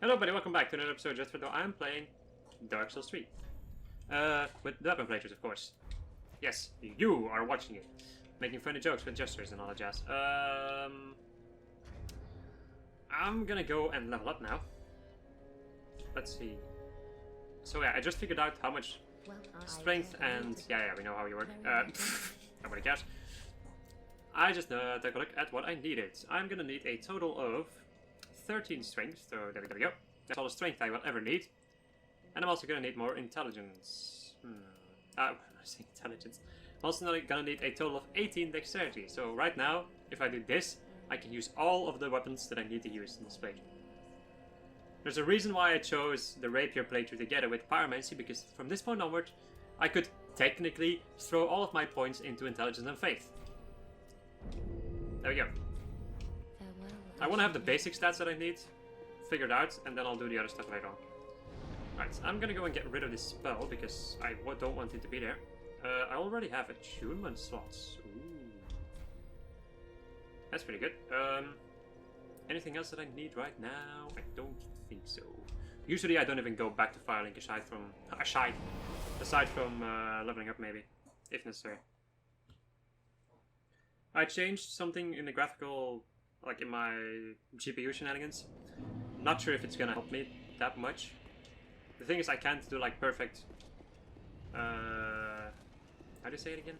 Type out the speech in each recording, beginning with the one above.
Hello everybody, welcome back to another episode just for though I'm playing Dark Souls 3. With the weapon playthroughs, of course. Yes, you are watching it. Making funny jokes with gestures and all that jazz. I'm gonna go and level up now. Let's see. So yeah, I just figured out how much strength and... Yeah, we know how you work. Nobody cares. I just took a look at what I needed. I'm gonna need a total of 13 strength, so there we go. That's all the strength I will ever need. And I'm also gonna need more intelligence. I say intelligence. I'm also gonna need a total of 18 dexterity. So right now, if I do this, I can use all of the weapons that I need to use in this playthrough. There's a reason why I chose the rapier playthrough together with Pyromancer, because from this point onward, I could technically throw all of my points into intelligence and faith. There we go. I want to have the basic stats that I need figured out, and then I'll do the other stuff later on. Right, I'm gonna go and get rid of this spell, because I don't want it to be there. I already have attunement slots. Ooh. That's pretty good. Anything else that I need right now? I don't think so. Usually I don't even go back to Firelink aside from leveling up maybe, if necessary. I changed something in the graphical, like in my GPU shenanigans. Not sure if it's gonna help me that much. The thing is, I can't do like perfect. How do you say it again?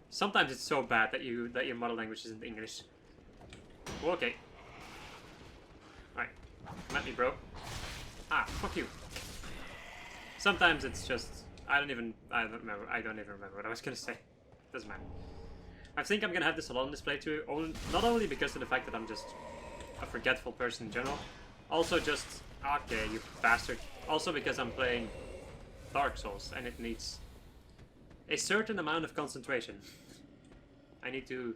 Sometimes it's so bad that your mother language isn't English. Well, okay. Alright, come at me, bro. Ah, fuck you. Sometimes it's just I don't even remember what I was gonna say. Doesn't matter. I think I'm gonna have this a lot on this playthrough, not only because of the fact that I'm just a forgetful person in general, also just, okay, you bastard, also because I'm playing Dark Souls and it needs a certain amount of concentration. I need to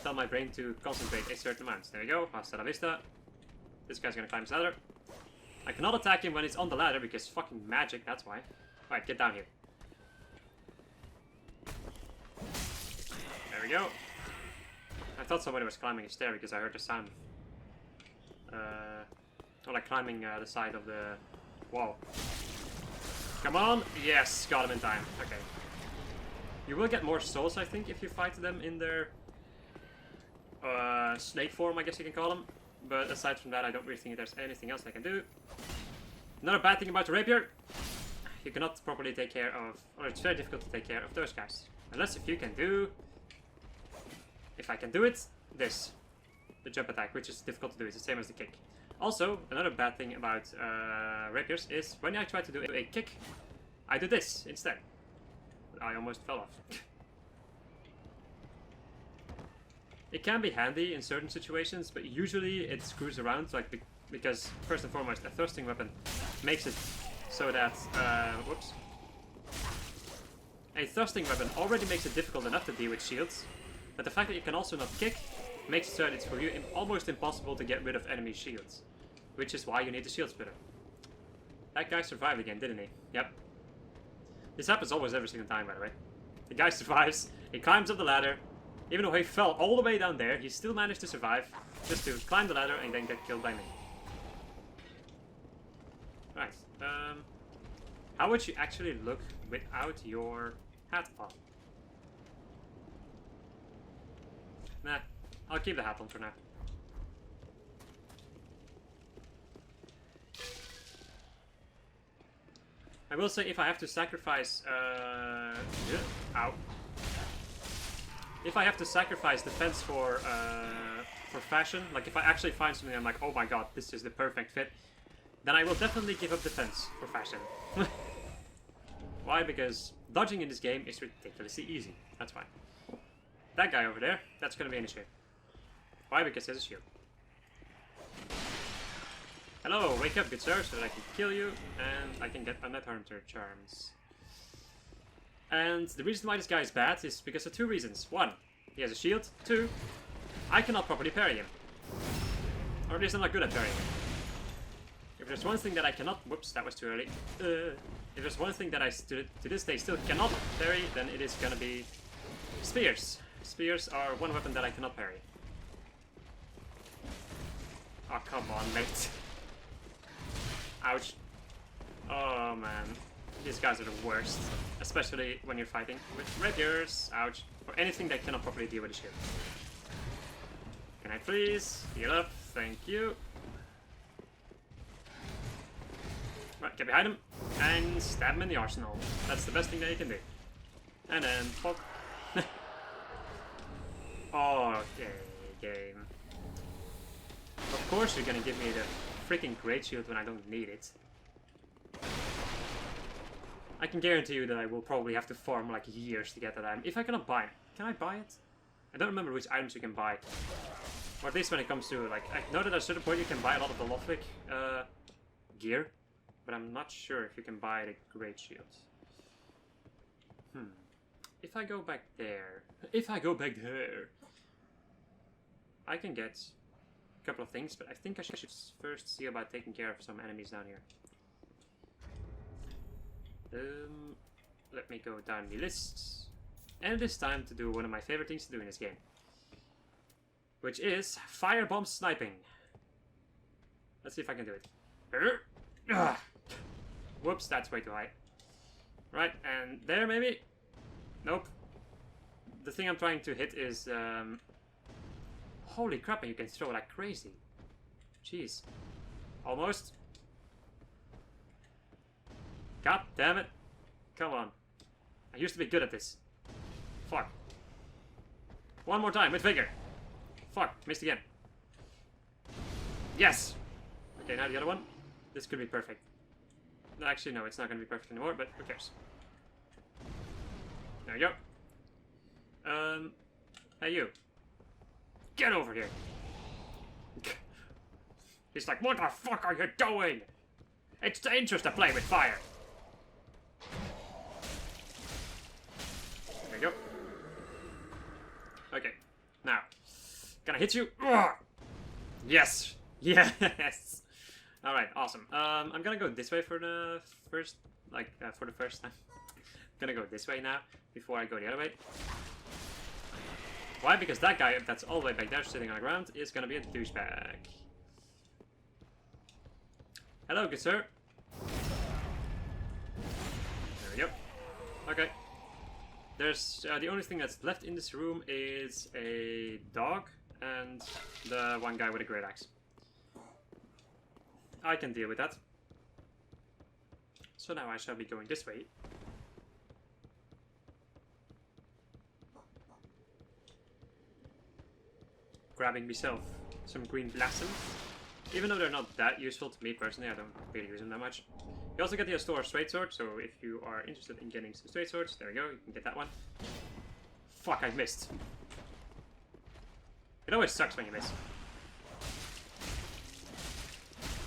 tell my brain to concentrate a certain amount. There we go, hasta la vista. This guy's gonna climb this ladder. I cannot attack him when he's on the ladder because fucking magic, that's why. Alright, get down here. There we go. I thought somebody was climbing a stair because I heard the sound. Or like climbing the side of the wall. Come on! Yes, got him in time. Okay. You will get more souls, I think, if you fight them in their snake form, I guess you can call them. But aside from that, I don't really think there's anything else I can do. Another bad thing about the rapier, you cannot properly take care of, or it's very difficult to take care of those guys. Unless if you can do... If I can do it, this. The jump attack, which is difficult to do. It's the same as the kick. Also, another bad thing about rapiers is when I try to do a kick, I do this instead. I almost fell off. It can be handy in certain situations, but usually it screws around, like because first and foremost, a thrusting weapon makes it so that whoops. A thrusting weapon already makes it difficult enough to deal with shields, but the fact that you can also not kick makes it so that it's for you almost impossible to get rid of enemy shields, which is why you need the shield splitter. That guy survived again, didn't he? Yep. This happens almost every single time, by the way. The guy survives, he climbs up the ladder, even though he fell all the way down there, he still managed to survive, just to climb the ladder and then get killed by me. Right, how would you actually look without your hat on? Nah, I'll keep the hat on for now. I will say if I have to sacrifice, ow. If I have to sacrifice defense for fashion, like if I actually find something I'm like, oh my god, this is the perfect fit, then I will definitely give up defense for fashion. Why? Because dodging in this game is ridiculously easy. That's why. That guy over there, that's gonna be an issue. Why? Because there's a shield. Hello, wake up, good sir, so that I can kill you, and I can get a Net Hunter charms. And the reason why this guy is bad is because of two reasons. One, he has a shield. Two, I cannot properly parry him. Or at least I'm not good at parrying him. If there's one thing that I cannot... Whoops, that was too early. If there's one thing that I to this day still cannot parry, then it is gonna be spears. Spears are one weapon that I cannot parry. Oh, come on, mate. Ouch. Oh, man. These guys are the worst. Especially when you're fighting with rapiers. Ouch. Or anything that cannot properly deal with a shield. Can I please heal up? Thank you. Right, get behind him. And stab him in the arsenal. That's the best thing that you can do. And then pop. Okay, game. Of course you're gonna give me the freaking great shield when I don't need it. I can guarantee you that I will probably have to farm like years to get that item. If I cannot buy it. Can I buy it? I don't remember which items you can buy. Or at least when it comes to, like, I know that at a certain point you can buy a lot of the Lothric gear. But I'm not sure if you can buy the great shields. If I go back there... I can get a couple of things, but I think I should first see about taking care of some enemies down here. Let me go down the list. And it is time to do one of my favorite things to do in this game. Which is Firebomb sniping. Let's see if I can do it. Whoops, that's way too high. Right, and there maybe? Nope. The thing I'm trying to hit is... Holy crap, and you can throw like crazy. Jeez. Almost. God damn it. Come on. I used to be good at this. Fuck. One more time, with vigor. Fuck, missed again. Yes! Okay, now the other one. This could be perfect. No, actually, no, it's not going to be perfect anymore, but who cares? There we go. Hey you. Get over here! He's like, what the fuck are you doing? It's dangerous to play with fire! There we go. Okay, now. Can I hit you? Ugh! Yes! Yes! Alright, awesome. I'm gonna go this way for the first, for the first time. I'm gonna go this way now, before I go the other way. Why? Because that guy that's all the way back there sitting on the ground is gonna be a douchebag. Hello, good sir. There we go. Okay. There's the only thing that's left in this room is a dog and the one guy with a great axe. I can deal with that. So now I shall be going this way. Grabbing myself some green blossoms. Even though they're not that useful to me personally, I don't really use them that much. You also get the Astor straight sword, so if you are interested in getting some straight swords, there we go, you can get that one. Fuck, I missed. It always sucks when you miss.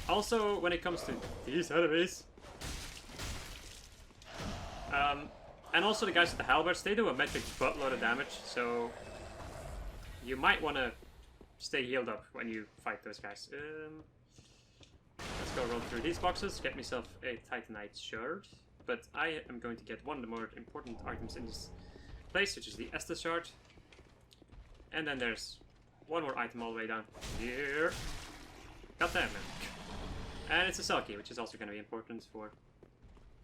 Also, when it comes to these enemies, and also the guys with the halberds, they do a metric buttload of damage, so you might want to stay healed up when you fight those guys. Let's go roll through these boxes, get myself a Titanite shard, but I am going to get one of the more important items in this place, which is the Estus shard. And then there's one more item all the way down here. Got that, man. And it's a cell key, which is also going to be important for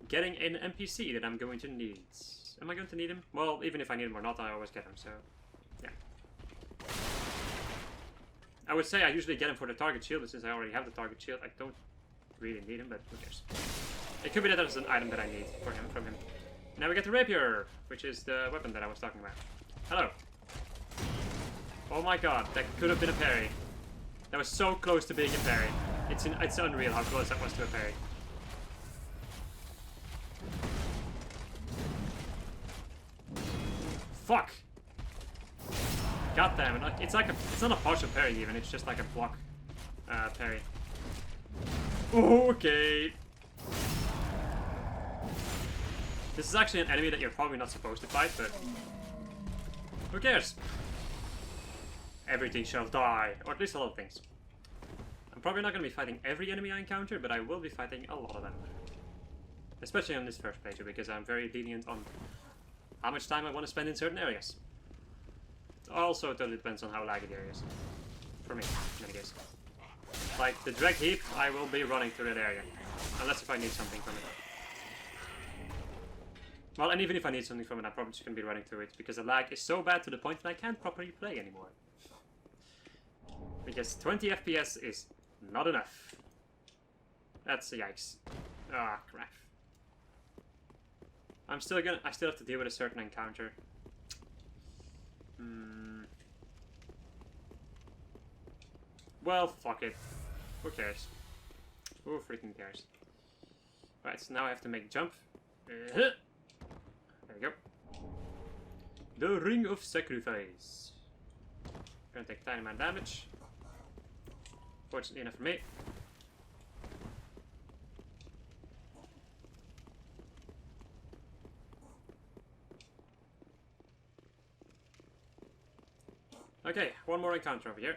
getting an NPC that I'm going to need. Am I going to need him? Well, even if I need him or not, I always get him, so yeah. I would say I usually get him for the target shield, but since I already have the target shield, I don't really need him, but who cares. It could be that there's an item that I need for him, from him. Now we get the rapier, which is the weapon that I was talking about. Hello. Oh my god, that could have been a parry. That was so close to being a parry. It's unreal how close that was to a parry. Fuck! God damn it! It's not a partial parry even. It's just like a block parry. Okay. This is actually an enemy that you're probably not supposed to fight, but who cares? Everything shall die, or at least a lot of things. I'm probably not going to be fighting every enemy I encounter, but I will be fighting a lot of them. Especially on this first playthrough, because I'm very lenient on how much time I want to spend in certain areas. It also totally depends on how laggy the area is. For me, in any case. Like the drag heap, I will be running through that area. Unless if I need something from it. Well, and even if I need something from it, I'm probably just going to be running through it. Because the lag is so bad to the point that I can't properly play anymore. Because 20 FPS is not enough. That's a yikes. Ah, crap. I still have to deal with a certain encounter. Well, fuck it. Who cares? Who freaking cares? Right, so now I have to make a jump. There we go. The Ring of Sacrifice. Gonna take tiny amount of damage. Fortunately enough for me. Okay, one more encounter over here.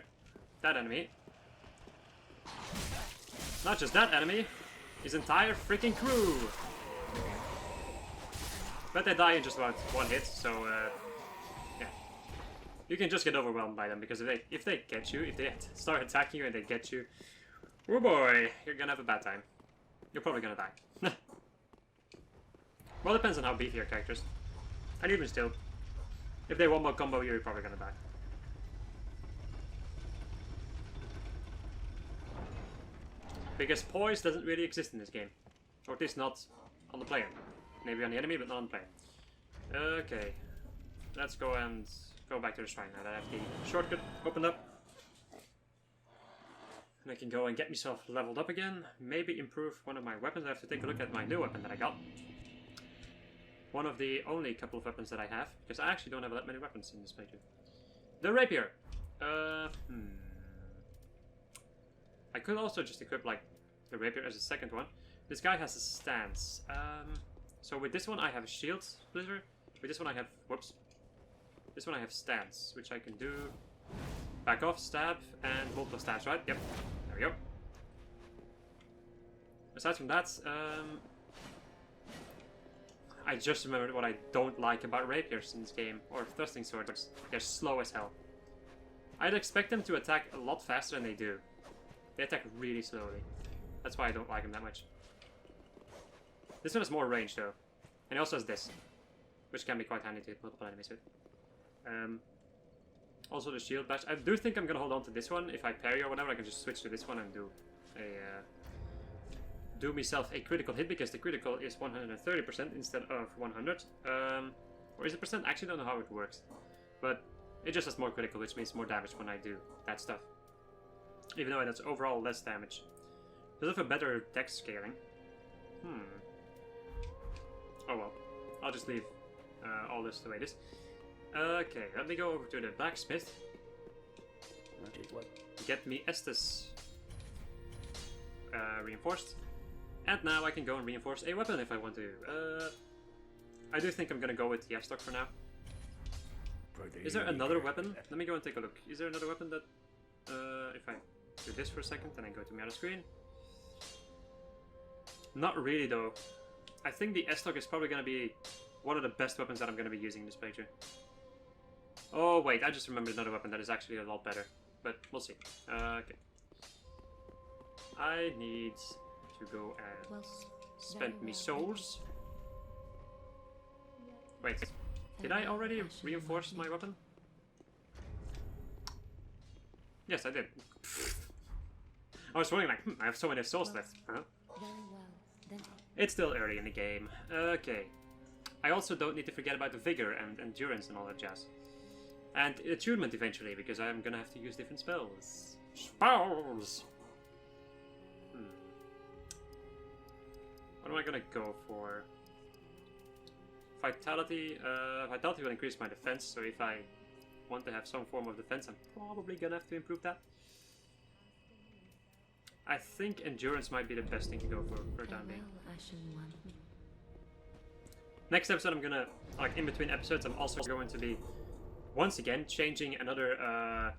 That enemy. Not just that enemy, his entire freaking crew. But they die in just about one hit, so yeah. You can just get overwhelmed by them because if they get you, if they start attacking you and they get you, oh boy, you're gonna have a bad time. You're probably gonna die. Well, it depends on how beefy your characters. And even still, if they one-more combo you, you're probably gonna die. Because poise doesn't really exist in this game. Or at least not on the player. Maybe on the enemy, but not on the player. Okay. Let's go and go back to the shrine now that I have the shortcut opened up. And I can go and get myself leveled up again. Maybe improve one of my weapons. I have to take a look at my new weapon that I got. One of the only couple of weapons that I have. Because I actually don't have that many weapons in this playthrough. The rapier. I could also just equip like the rapier as a second one. This guy has a stance. So with this one I have a shield blizzard. With this one I have this one I have stance, which I can do back off, stab, and multiple stabs, right? Yep. There we go. Aside from that, I just remembered what I don't like about rapiers in this game, or thrusting swords. They're slow as hell. I'd expect them to attack a lot faster than they do. They attack really slowly. That's why I don't like them that much. This one has more range though. And it also has this, which can be quite handy to hit multiple enemies with. Also the shield bash. I do think I'm gonna hold on to this one. If I parry or whatever, I can just switch to this one and do myself a critical hit, because the critical is 130% instead of 100. Or is it percent? I actually don't know how it works. But it just has more critical, which means more damage when I do that stuff. Even though that's overall less damage. Does it have a better dex scaling? Oh well. I'll just leave all this the way it is. Okay, let me go over to the blacksmith. Get me Estes reinforced. And now I can go and reinforce a weapon if I want to. I do think I'm gonna go with the F-stock for now. Is there another weapon? Let me go and take a look. Is there another weapon that... if I do this for a second, then I go to my other screen. Not really though. I think the S-stock is probably going to be one of the best weapons that I'm going to be using in this playthrough. Oh wait, I just remembered another weapon that is actually a lot better. But we'll see. Okay. I need to go and spend me souls. Wait, did I already reinforce my weapon? Yes, I did. I was wondering, like, I have so many souls left. Huh? It's still early in the game. Okay. I also don't need to forget about the vigor and endurance and all that jazz. And attunement eventually, because I'm gonna have to use different spells. Spells! What am I gonna go for? Vitality. Vitality will increase my defense, so if I want to have some form of defense, I'm probably gonna have to improve that. I think endurance might be the best thing to go for time being. Next episode I'm gonna, like in between episodes, I'm also going to be, once again, changing another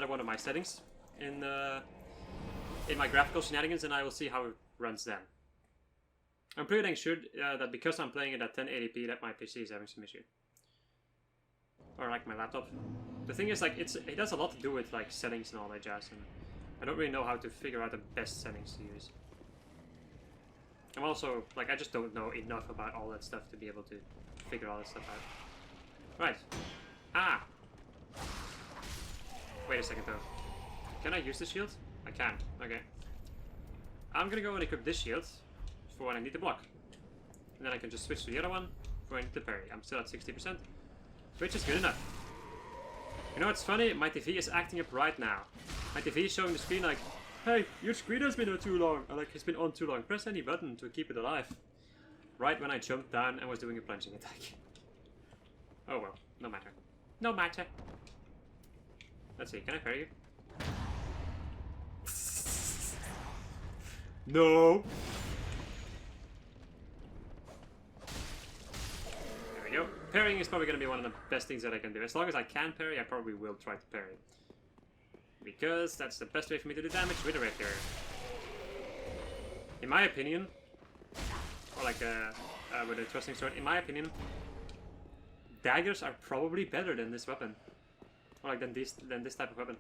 one of my settings in my graphical shenanigans, and I will see how it runs then. I'm pretty dang sure that because I'm playing it at 1080p that my PC is having some issue. Or like my laptop. The thing is, like, it has a lot to do with like settings and all that jazz, and I don't really know how to figure out the best settings to use. I'm also, like, I just don't know enough about all that stuff to be able to figure all that stuff out. Right. Ah! Wait a second though. Can I use the shield? I can. Okay. I'm gonna go and equip this shield for when I need to block. And then I can just switch to the other one for when I need to parry. I'm still at 60%, which is good enough. You know what's funny? My TV is acting up right now. My TV is showing the screen like, hey, your screen has been on too long. Or like, it's been on too long. Press any button to keep it alive. Right when I jumped down and was doing a plunging attack. Oh well, no matter. No matter. Let's see, can I parry you? No! There we go. Parrying is probably going to be one of the best things that I can do. As long as I can parry, I probably will try to parry. Because that's the best way for me to do damage with a rapier. In my opinion, or like with a thrusting sword, in my opinion, daggers are probably better than this weapon. Or like than this type of weapon.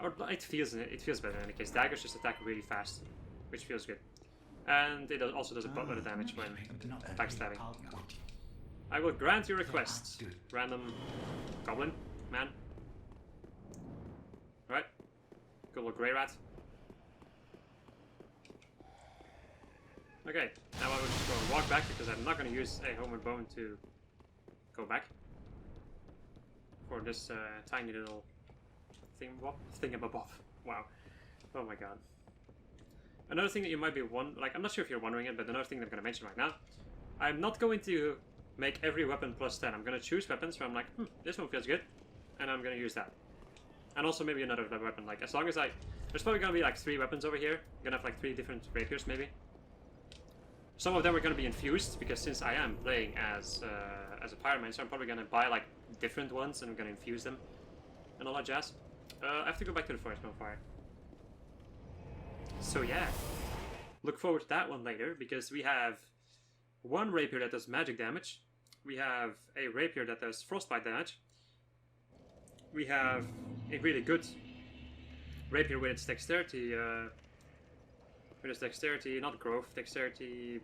Or it feels better in any case. Daggers just attack really fast, which feels good. And it also does a buttload of damage when backstabbing. I will grant your request, random goblin man. Right? Good little grey rat. Okay, now I will just go and walk back because I'm not going to use a homeward bone to go back. For this tiny little thingamabob. Wow. Oh my god. Another thing that you might be like, I'm not sure if you're wondering it, but another thing that I'm going to mention right now. I'm not going to make every weapon plus 10. I'm going to choose weapons where I'm like, this one feels good, and I'm going to use that. And also maybe another weapon, like, as long as there's probably going to be like 3 weapons over here. I'm going to have like 3 different rapiers maybe. Some of them are going to be infused, because since I am playing as a Pyromancer, I'm probably going to buy like different ones and I'm going to infuse them and all that jazz. I have to go back to the forest bonfire. So yeah, look forward to that one later, because we have one rapier that does magic damage, we have a rapier that does frostbite damage, we have a really good rapier with its dexterity, not growth, dexterity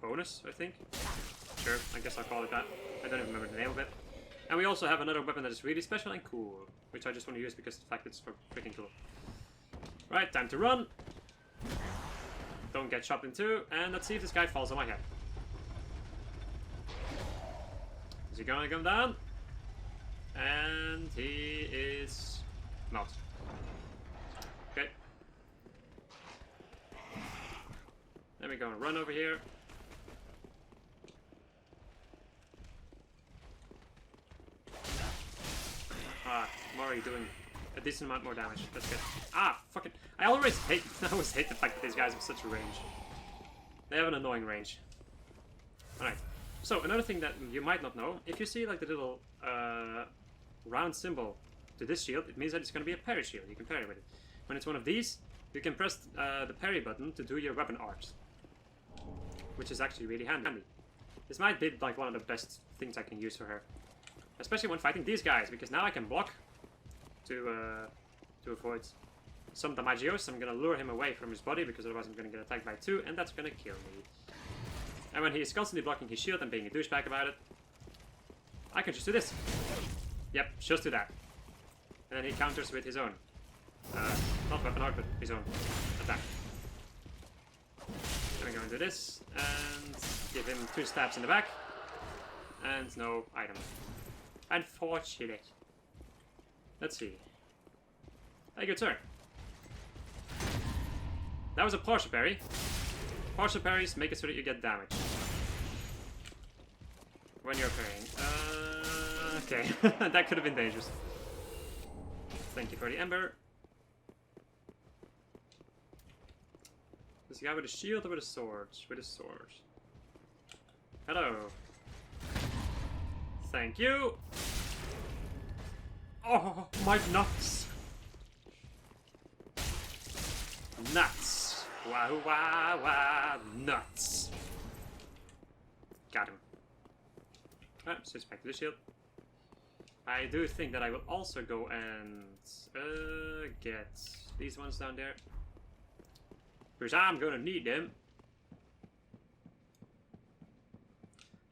bonus, I think. Sure, I guess I'll call it that. I don't even remember the name of it. And we also have another weapon that is really special and cool, which I just want to use because of the fact it's freaking cool. Right, time to run. Don't get chopped in two, and let's see if this guy falls on my head. Is he gonna come down? And he is not. Okay. Then we go and run over here. Ah, I'm already doing a decent amount more damage. That's good. Ah, fuck it. I always hate the fact that these guys have such a range. They have an annoying range. Alright. So, another thing that you might not know, if you see like the little round symbol to this shield, it means that it's going to be a parry shield. You can parry with it. When it's one of these, you can press the parry button to do your weapon art, which is actually really handy. This might be like one of the best things I can use for her, especially when fighting these guys, because now I can block to avoid some damagios. I'm gonna lure him away from his body, because otherwise I'm gonna get attacked by 2, and that's gonna kill me. And when he is constantly blocking his shield and being a douchebag about it, I can just do this. Yep, just do that. And then he counters with his own. Not weapon art, but his own attack. Then we go into this, and give him 2 stabs in the back. And no item. Unfortunate. Let's see. Hey, good turn. That was a partial parry. Partial parries make it so that you get damage when you're parrying. Okay, that could have been dangerous. Thank you for the ember. This guy with a shield or with a sword? With a sword. Hello. Thank you. Oh, my nuts. Nuts. Wow, wow, wow, nuts. Got him. Alright, switch back to the shield. I do think that I will also go and get these ones down there. Because I'm gonna need them.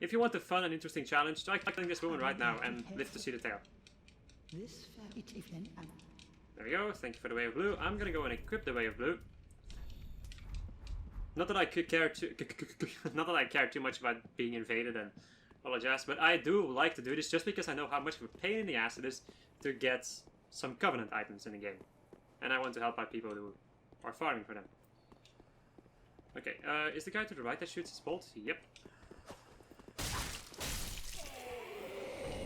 If you want a fun and interesting challenge, try killing this woman right now and live to see the tail. There we go, thank you for the Way of Blue. I'm gonna go and equip the Way of Blue. Not that I could care too not that I care too much about being invaded and all that jazz, but I do like to do this just because I know how much of a pain in the ass it is to get some Covenant items in the game. And I want to help out people who are farming for them. Okay, is the guy to the right that shoots his bolt? Yep.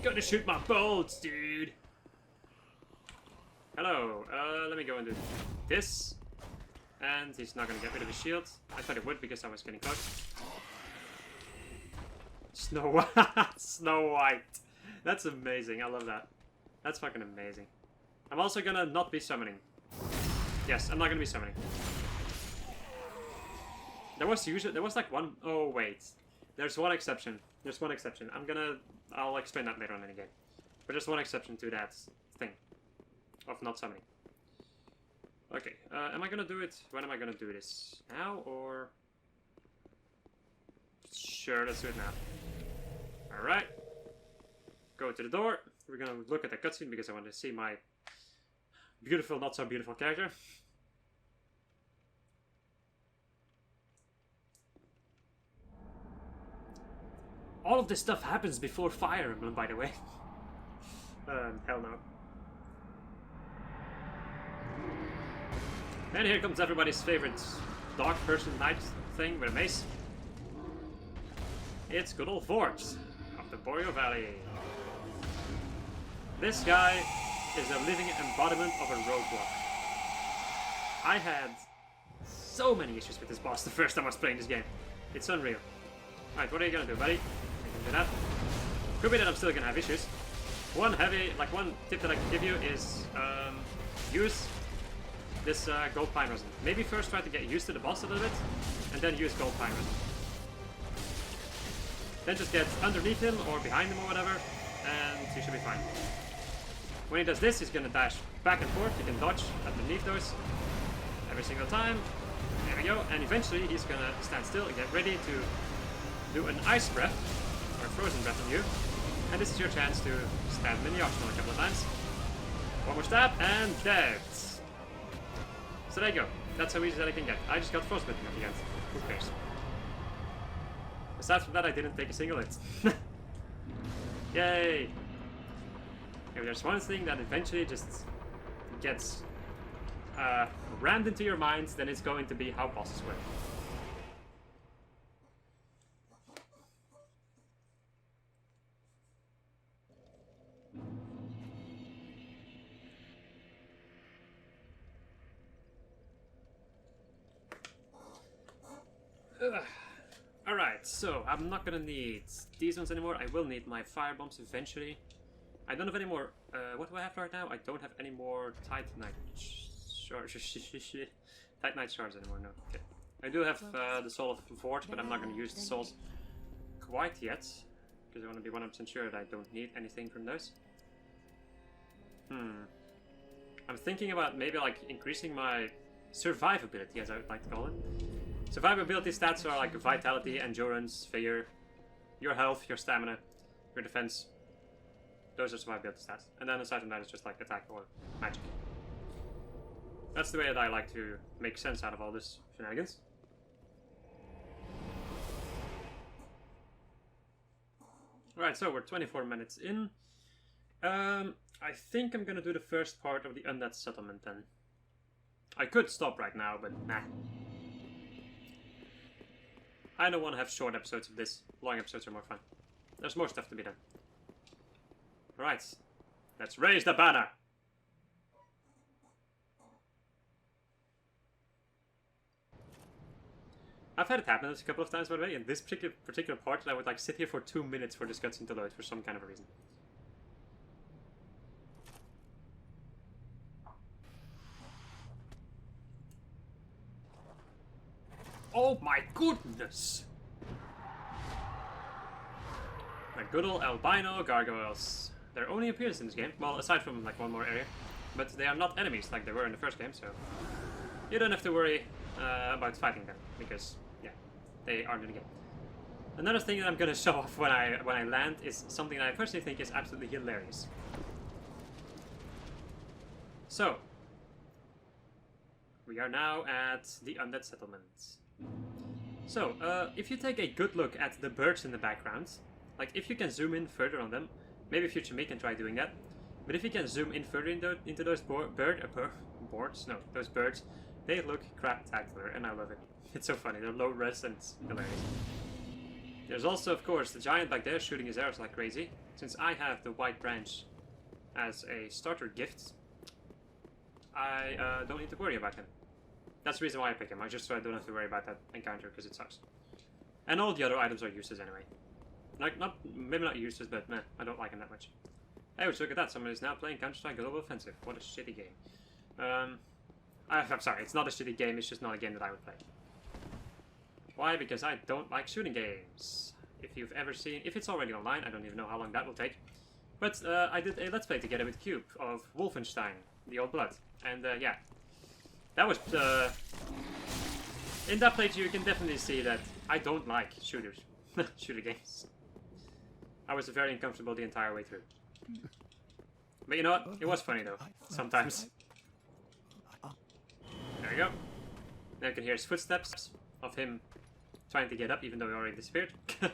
Gonna shoot my bolts, dude! Hello, let me go and do this. And he's not gonna get rid of his shield. I thought it would because I was getting close. Snow White! Snow White! That's amazing, I love that. That's fucking amazing. I'm also gonna not be summoning. Yes, I'm not gonna be summoning. There was like one... Oh, wait. There's one exception. There's one exception. I'll explain that later on in the game. But there's one exception to that thing. Of not summoning. Okay, am I gonna do it? When am I gonna do this? Now, or... Sure, let's do it now. Alright. Go to the door. We're gonna look at the cutscene because I want to see my beautiful, not so beautiful character. All of this stuff happens before Fire Emblem, by the way. Hell no. And here comes everybody's favorite dark person knight thing with a mace. It's good old Vort of the Boreal Valley. This guy is a living embodiment of a roadblock. I had so many issues with this boss the first time I was playing this game. It's unreal. Alright, what are you gonna do, buddy? I can do that. Could be that I'm still gonna have issues. One tip that I can give you is use this gold pine resin. Maybe first try to get used to the boss a little bit, and then use gold pine resin. Then just get underneath him or behind him or whatever, and you should be fine. When he does this, he's gonna dash back and forth. You can dodge underneath those every single time. There we go. And eventually he's gonna stand still and get ready to do an ice breath, or frozen breath on you. And this is your chance to stab him in the optional a couple of times. One more stab, and dead. So there you go. That's how easy that I can get. I just got frostbitten at the end. Who cares? Aside from that, I didn't take a single hit. Yay! If there's one thing that eventually just gets rammed into your mind, then it's going to be how bosses work. Alright, so I'm not gonna need these ones anymore. I will need my firebombs eventually. I don't have any more. What do I have right now? I don't have any more Titanite shards. Titanite shards anymore, no. Okay. I do have the Soul of Vort, but I'm not gonna use the souls quite yet. Because I want to be 100% sure that I don't need anything from those. I'm thinking about maybe like increasing my survivability, as I would like to call it. Survivability stats are like vitality, endurance, vigor, your health, your stamina, your defense. Those are survivability stats. And then aside from that, it's just like attack or magic. That's the way that I like to make sense out of all this shenanigans. Alright, so we're 24 minutes in. I think I'm gonna do the first part of the Undead Settlement then. I could stop right now, but nah. I don't want to have short episodes of this. Long episodes are more fun. There's more stuff to be done. Alright, let's raise the banner! I've had it happen a couple of times, by the way. In this particular part, I would like sit here for 2 minutes for this cutscene to load for some kind of a reason. Oh my goodness! My good old albino gargoyles. Their only appearance in this game, well, aside from like one more area. but they are not enemies like they were in the first game, so you don't have to worry about fighting them, because, yeah, they aren't in the game. Another thing that I'm gonna show off when I land is something that I personally think is absolutely hilarious. So, we are now at the Undead Settlement. So, if you take a good look at the birds in the background, like if you can zoom in further on them, maybe future me can try doing that, but if you can zoom in further into those those birds, they look craptacular, and I love it. It's so funny, they're low res and it's hilarious. There's also, of course, the giant back there shooting his arrows like crazy. Since I have the white branch as a starter gift, I don't need to worry about him. That's the reason why I pick him, just so I don't have to worry about that encounter, because it sucks. And all the other items are useless anyway. Like, maybe not useless, but meh, I don't like them that much. Hey, look at that, someone is now playing Counter-Strike Global Offensive. What a shitty game. I'm sorry, it's not a shitty game, it's just not a game that I would play. Why? Because I don't like shooting games. If you've ever seen, if it's already online, I don't even know how long that will take. But I did a Let's Play together with Cube of Wolfenstein, The Old Blood. And yeah, that was, in that playthrough you can definitely see that I don't like shooters, shooter games. I was very uncomfortable the entire way through. But you know what, it was funny though, sometimes. There we go. Now you can hear his footsteps of him trying to get up even though he already disappeared. A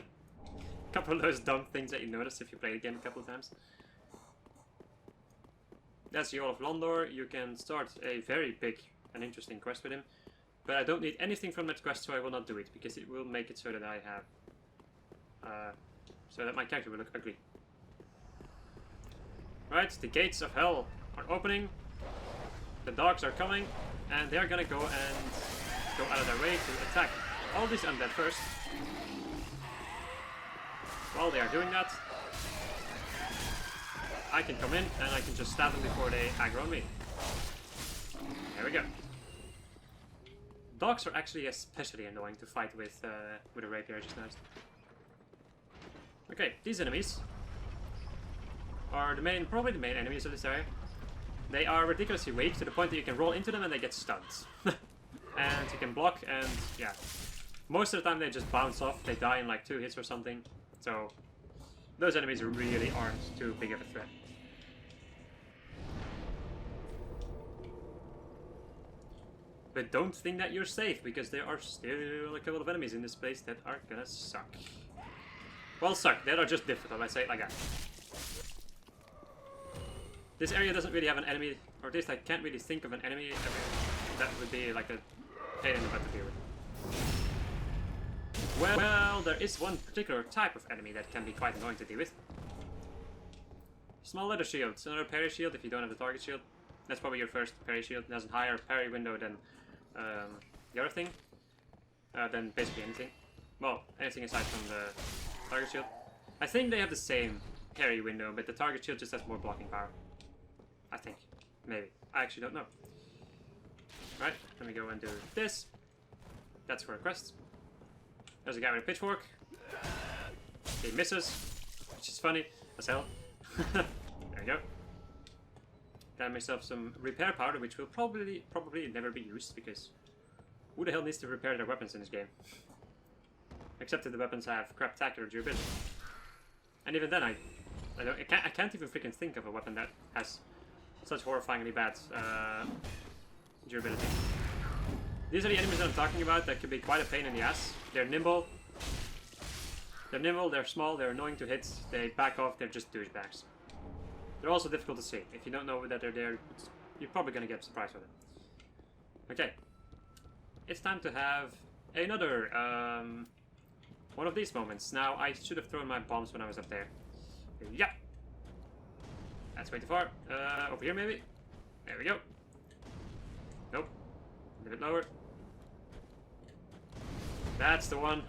couple of those dumb things that you notice if you play the game a couple of times. That's the Earl of Londor. You can start a very big and interesting quest with him. But I don't need anything from that quest, so I will not do it, because it will make it so that I have... so that my character will look ugly. Right, the gates of hell are opening. The dogs are coming, and they're gonna go and go out of their way to attack all these undead first. While they are doing that, I can come in and I can just stab them before they aggro on me. There we go. Dogs are actually especially annoying to fight with a rapier, I just noticed. Okay, these enemies are probably the main enemies of this area. They are ridiculously weak to the point that you can roll into them and they get stunned. And you can block, and yeah, most of the time they just bounce off. They die in like 2 hits or something. So those enemies really aren't too big of a threat. But don't think that you're safe, because there are still a couple of enemies in this place that are gonna suck. Well, suck. That are just difficult, let's say it like that. This area doesn't really have an enemy, or at least I can't really think of an enemy that would be like a pain in the butt to deal with. Well, there is one particular type of enemy that can be quite annoying to deal with. Small leather shield. It's another parry shield if you don't have the target shield. That's probably your first parry shield. It has a higher parry window than the other thing. Than basically anything. Well, anything aside from the target shield. I think they have the same parry window, but the target shield just has more blocking power. I think. Maybe. I actually don't know. Right, let me go and do this. That's for a quest. There's a guy with a pitchfork. He misses, which is funny as hell. There we go. Got myself some repair powder, which will probably never be used, because who the hell needs to repair their weapons in this game? Except that the weapons have craptacular durability. And even then, I can't even freaking think of a weapon that has such horrifyingly bad durability. These are the enemies that I'm talking about that can be quite a pain in the ass. They're nimble. They're small, they're annoying to hit, they back off, they're just douchebags. They're also difficult to see. If you don't know that they're there, you're probably gonna get surprised with them. Okay. It's time to have another one of these moments. Now, I should have thrown my bombs when I was up there. Yeah. That's way too far. Over here maybe? There we go. Nope. A bit lower. That's the one.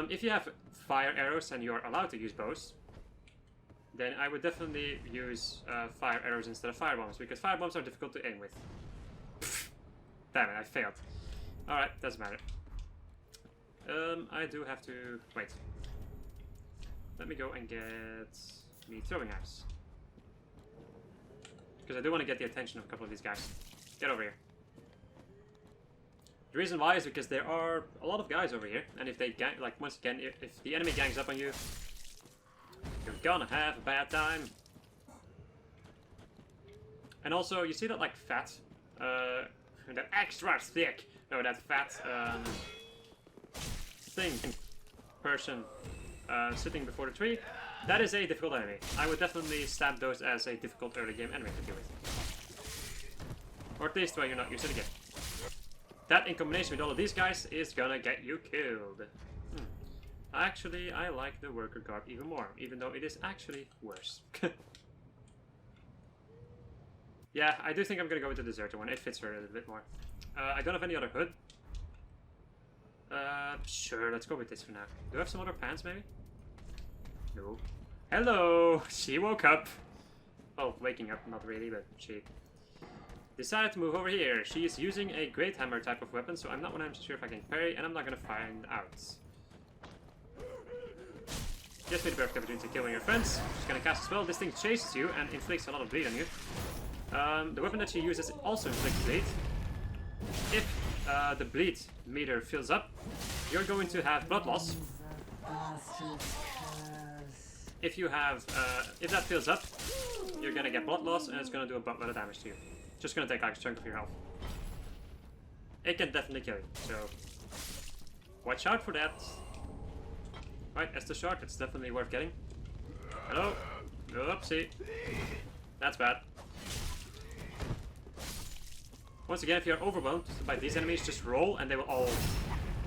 If you have fire arrows and you're allowed to use bows, then I would definitely use fire arrows instead of firebombs, because firebombs are difficult to aim with. Damn it, I failed. Alright, doesn't matter. I do have to... wait. Let me go and get me throwing knives. Because I do want to get the attention of a couple of these guys. Get over here. The reason why is because there are a lot of guys over here, and if they gang, like once again, if the enemy gangs up on you, you're gonna have a bad time. And also, you see that like fat, that extra thick, no, that fat thing person sitting before the tree. That is a difficult enemy. I would definitely stamp those as a difficult early game enemy to deal with, or at least when you're not used to the game. That in combination with all of these guys is gonna get you killed. Actually, I like the worker garb even more, even though it is actually worse. Yeah, I do think I'm gonna go with the deserter one. It fits her a little bit more. I don't have any other hood. Sure, let's go with this for now. Do I have some other pants, maybe? No. Hello! She woke up. Well, waking up, not really, but she decided to move over here. She is using a great hammer type of weapon, so I'm not 100% sure if I can parry, and I'm not gonna find out. Gives me the perfect opportunity to kill one of your friends. She's gonna cast a spell. This thing chases you and inflicts a lot of bleed on you. The weapon that she uses also inflicts bleed. If the bleed meter fills up, you're going to have blood loss. If you have, if that fills up, you're gonna get blood loss, and it's gonna do a buttload of damage to you. Just gonna take like a chunk of your health. It can definitely kill you, so watch out for that. Right, as the shark, it's definitely worth getting. Hello? Oopsie. That's bad. Once again, if you're overwhelmed by these enemies, just roll and they will all...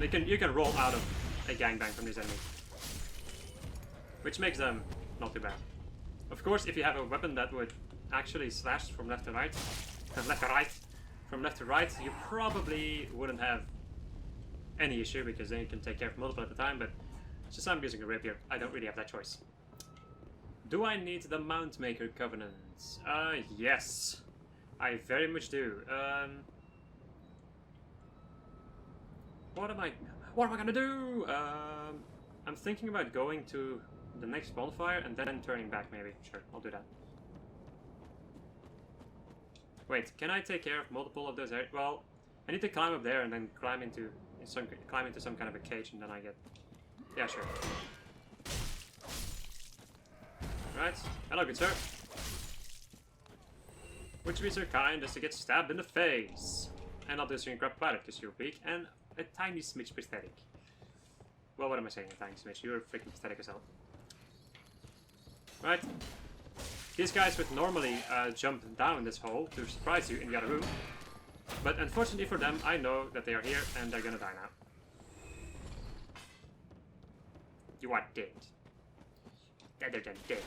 You can roll out of a gangbang from these enemies. Which makes them not too bad. Of course, if you have a weapon that would actually slash from left to right, from left to right, you probably wouldn't have any issue, because then you can take care of multiple at a time, but since I'm using a rapier, I don't really have that choice. Do I need the Mount Maker Covenants? Yes. I very much do. What am I gonna do? I'm thinking about going to the next bonfire and then turning back, maybe. Sure, I'll do that. Wait, can I take care of multiple of those areas? Well, I need to climb up there and then climb into some kind of a cage, and then I get... Yeah, sure. Right. Hello, good sir. Would you be so kind as to get stabbed in the face? And not just grab planet because you're weak and a tiny smidge pathetic. Well, what am I saying? A tiny smidge? You're freaking pathetic as hell. Right. These guys would normally jump down this hole to surprise you in the other room. But unfortunately for them, I know that they are here and they're gonna die now. You are dead. Deader than dead.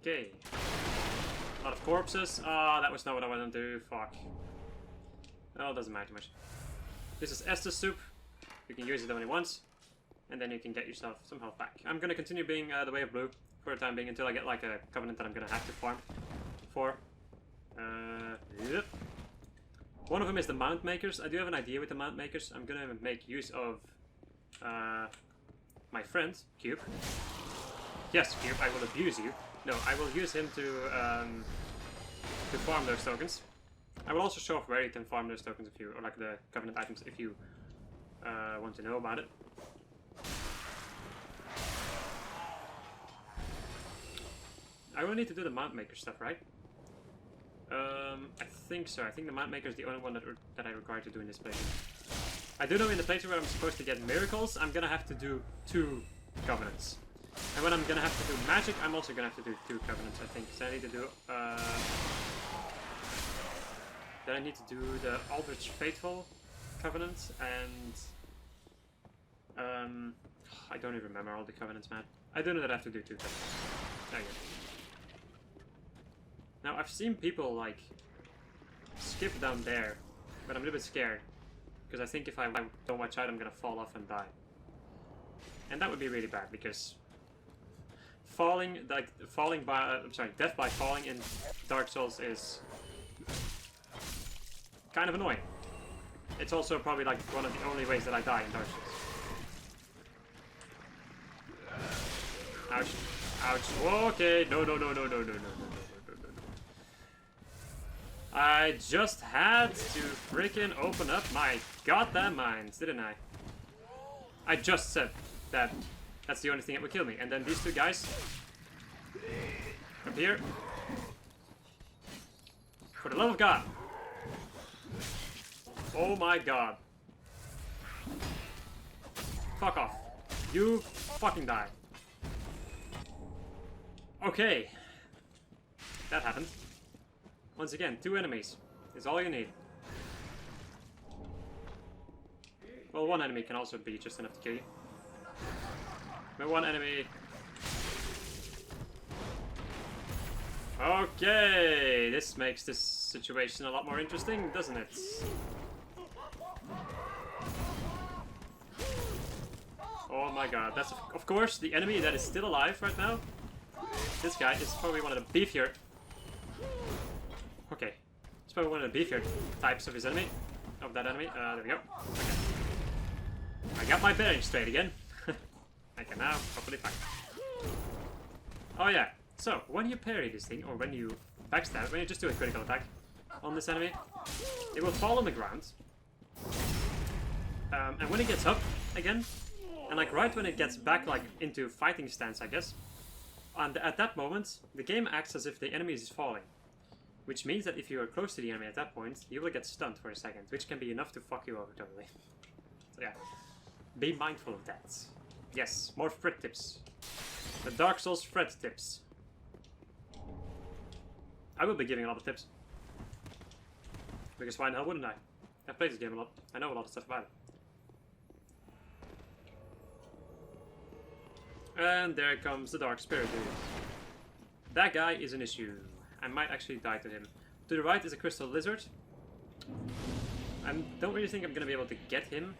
Okay. A lot of corpses. Ah, that was not what I wanted to do. Fuck. Oh, it doesn't matter too much. This is Estus soup. You can use it only once, and then you can get yourself some health back. I'm gonna continue being the Way of Blue for the time being until I get like a covenant that I'm gonna have to farm for. Yep. One of them is the Mount Makers. I do have an idea with the Mount Makers. I'm gonna make use of my friend, Cube. Yes, Cube, I will abuse you. No, I will use him to farm those tokens. I will also show off where you can farm those tokens if you, or like the Covenant items if you want to know about it. I will need to do the Mount Maker stuff, right? I think so. I think the Mount Maker is the only one that I require to do in this playthrough. I do know in the playthrough where I'm supposed to get miracles, I'm gonna have to do 2 covenants. And when I'm gonna have to do magic, I'm also gonna have to do 2 covenants, I think. So I need to do then I need to do the Aldrich Faithful covenant and I don't even remember all the covenants, man. I do know that I have to do 2 covenants. There you go. Now, I've seen people, like, skip down there, but I'm a little bit scared. Because I think if I don't watch out, I'm gonna fall off and die. And that would be really bad, because death by falling in Dark Souls is kind of annoying. It's also probably, like, one of the only ways that I die in Dark Souls. Ouch. Okay. No, no, no, no, no, no, no, no, no, no, no, no. I just had to freaking open up my goddamn minds, didn't I? I just said that that's the only thing that would kill me. And then these two guys appear. For the love of God. Oh my God. Fuck off. You fucking die. Okay. That happened. Once again, 2 enemies is all you need. Well, 1 enemy can also be just enough to kill you. But 1 enemy... Okay, this makes this situation a lot more interesting, doesn't it? Oh my God, that's of course the enemy that is still alive right now. This guy is probably one of the beefier... Okay, it's probably one of the beefier types of his enemy. Of that enemy. There we go. Okay. I got my bearings straight again. I can now properly fight. Oh yeah, so when you parry this thing, or when you backstab, when you just do a critical attack on this enemy, it will fall on the ground. And when it gets up again, and like right when it gets back like into fighting stance, I guess, and at that moment, the game acts as if the enemy is falling. Which means that if you are close to the enemy at that point, you will get stunned for a second, which can be enough to fuck you over totally. So yeah, be mindful of that. Yes, more fret tips. The Dark Souls fret tips. I will be giving a lot of tips. Because why the hell wouldn't I? I've played this game a lot. I know a lot of stuff about it. And there comes the Dark Spirit dude. That guy is an issue. I might actually die to him. To the right is a Crystal Lizard. I don't really think I'm going to be able to get him.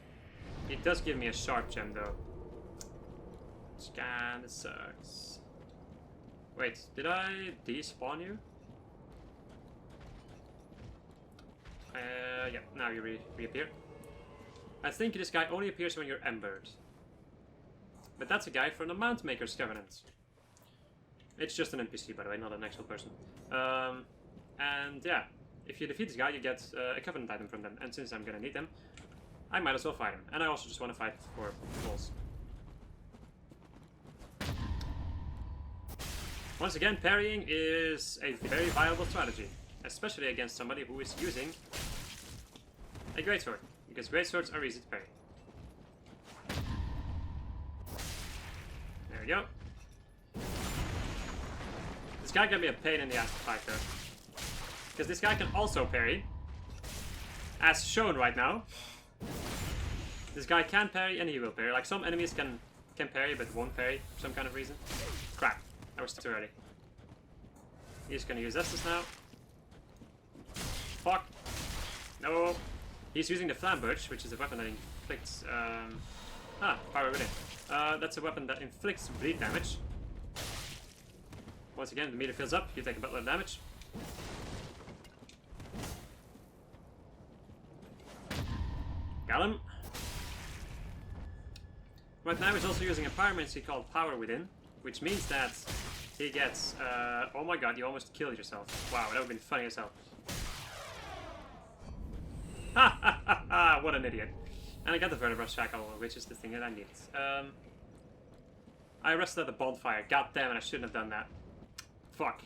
It does give me a sharp gem though. Which kinda sucks. Wait, did I despawn you? Yeah, now you reappear. I think this guy only appears when you're embered. But that's a guy from the Mountmaker's Covenant. It's just an NPC, by the way, not an actual person. And yeah, if you defeat this guy, you get a Covenant item from them. And since I'm gonna need them, I might as well fight him. And I also just want to fight for balls. Once again, parrying is a very viable strategy. Especially against somebody who is using a greatsword. Because greatswords are easy to parry. There we go. This guy can be a pain in the ass to fight though. Because this guy can also parry. As shown right now. This guy can parry and he will parry. Like some enemies can parry but won't parry for some kind of reason. Crap. That was too early. He's gonna use Estus now. Fuck. No. He's using the Flamberge, which is a weapon that inflicts... Power within. That's a weapon that inflicts bleed damage. Once again, the meter fills up, you take a buttload of damage. Got him. Right now he's also using a Pyromancer called Power Within, which means that he gets... oh my god, you almost killed yourself. Wow, that would have been funny as hell. Ha ha ha ha! What an idiot. And I got the Vertebra Shackle, which is the thing that I need. I rested at the bonfire. God damn it, I shouldn't have done that. Fuck.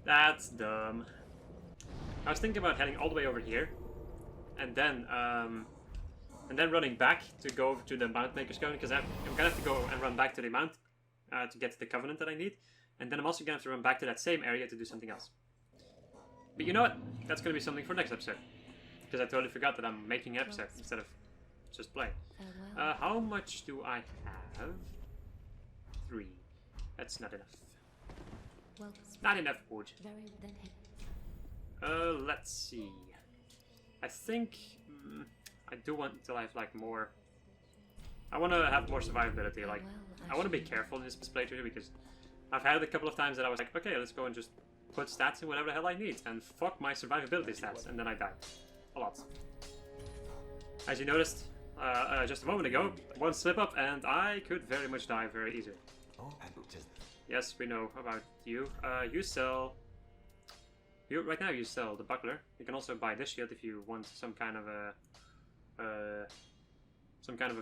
That's dumb. I was thinking about heading all the way over here, and then running back to go to the Mountmaker's Covenant, because I'm gonna have to go and run back to the Mount to get the Covenant that I need, and then I'm also gonna have to run back to that same area to do something else. But you know what? That's gonna be something for next episode, because I totally forgot that I'm making an episode instead of just playing. How much do I have? 3. That's not enough. Not enough wood. Let's see. I think I do want to have like more. I want to have more survivability. Like I want to be careful in this playthrough because I've had it a couple of times that I was like, okay, let's go and just put stats in whatever the hell I need, and fuck my survivability stats, and then I died a lot. As you noticed just a moment ago, one slip up and I could very much die very easily. Yes, we know about you. You sell... right now you sell the buckler. You can also buy this shield if you want some kind of a...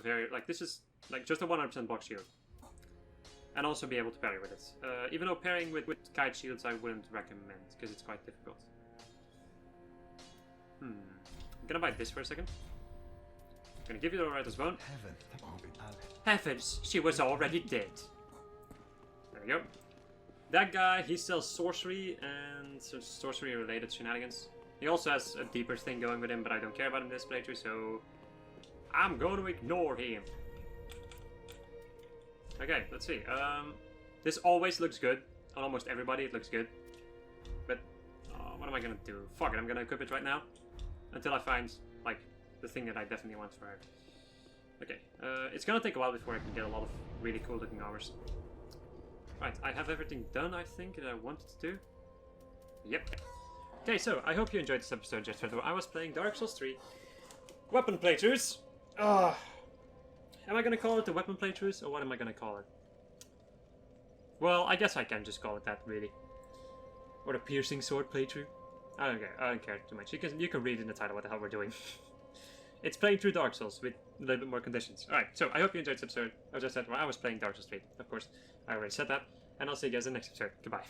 very... Like, this is like just a 100% block shield. And also be able to parry with it. Even though pairing with kite shields I wouldn't recommend, because it's quite difficult. I'm gonna buy this for a second. I'm gonna give you the writer's bone. Heavens, she was already dead. There we go. That guy, he sells sorcery and sorcery related shenanigans. He also has a deeper thing going with him, but I don't care about him this playthrough, so I'm going to ignore him. Okay, let's see. This always looks good. On almost everybody it looks good. But what am I gonna do? Fuck it, I'm gonna equip it right now. Until I find, like, the thing that I definitely want for her. Okay, it's gonna take a while before I can get a lot of really cool looking armors. Right, I have everything done, I think, that I wanted to do. Yep. Okay, so I hope you enjoyed this episode, just where I was playing Dark Souls 3 weapon playthroughs. Am I gonna call it the weapon playthroughs, or what am I gonna call it? Well, I guess I can just call it that, really. Or the piercing sword playthrough. I don't care too much. You can read in the title what the hell we're doing. It's playing through Dark Souls with a little bit more conditions. Alright, so I hope you enjoyed this episode. I just said, well, I was playing Dark Souls 3, of course. I already said that. And I'll see you guys in the next episode. Goodbye.